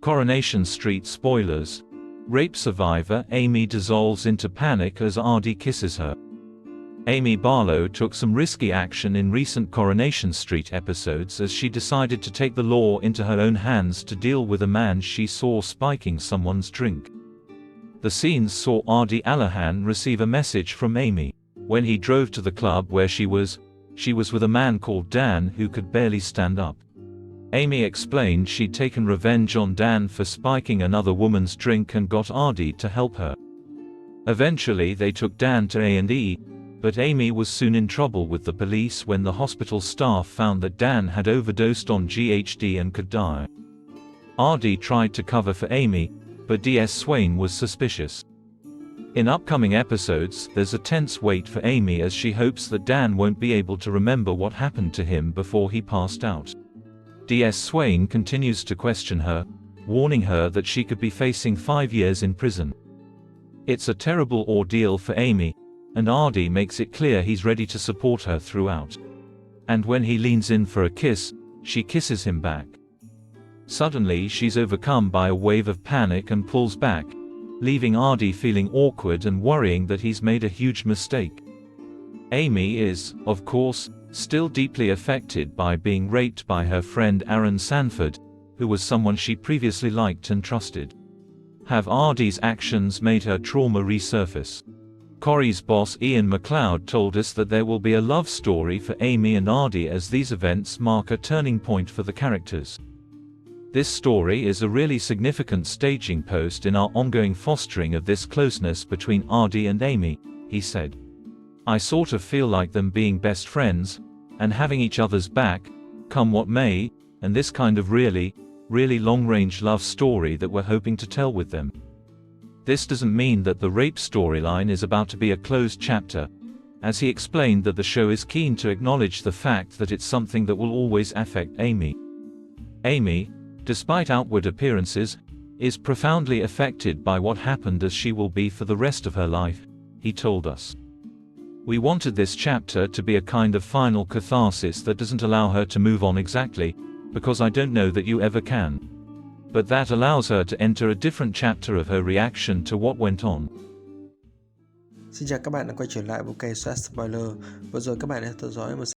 Coronation Street spoilers. Rape survivor Amy dissolves into panic as Aadi kisses her. Amy Barlow took some risky action in recent Coronation Street episodes as she decided to take the law into her own hands to deal with a man she saw spiking someone's drink. The scenes saw Aadi receive a message from Amy. When he drove to the club where she was with a man called Dan who could barely stand up. Amy explained she'd taken revenge on Dan for spiking another woman's drink and got Aadi to help her. Eventually they took Dan to A&E, but Amy was soon in trouble with the police when the hospital staff found that Dan had overdosed on GHD and could die. Aadi tried to cover for Amy, but DS Swain was suspicious. In upcoming episodes, there's a tense wait for Amy as she hopes that Dan won't be able to remember what happened to him before he passed out. DS Swain continues to question her, warning her that she could be facing 5 years in prison. It's a terrible ordeal for Amy, and Aadi makes it clear he's ready to support her throughout. And when he leans in for a kiss, she kisses him back. Suddenly she's overcome by a wave of panic and pulls back, leaving Aadi feeling awkward and worrying that he's made a huge mistake. Amy is, of course, still deeply affected by being raped by her friend Aaron Sanford, who was someone she previously liked and trusted. Have Aadi's actions made her trauma resurface? Corrie's boss Ian MacLeod told us that there will be a love story for Amy and Aadi as these events mark a turning point for the characters. This story is a really significant staging post in our ongoing fostering of this closeness between Aadi and Amy, he said. I sort of feel like them being best friends, and having each other's back, come what may, and this kind of really long-range love story that we're hoping to tell with them. This doesn't mean that the rape storyline is about to be a closed chapter, as he explained that the show is keen to acknowledge the fact that it's something that will always affect Amy. Amy, despite outward appearances, is profoundly affected by what happened as she will be for the rest of her life, he told us. We wanted this chapter to be a kind of final catharsis that doesn't allow her to move on exactly, because I don't know that you ever can. But that allows her to enter a different chapter of her reaction to what went on. Xin chào các bạn đã quay trở lại với kênh Spoiler. Vừa rồi các bạn đã theo dõi một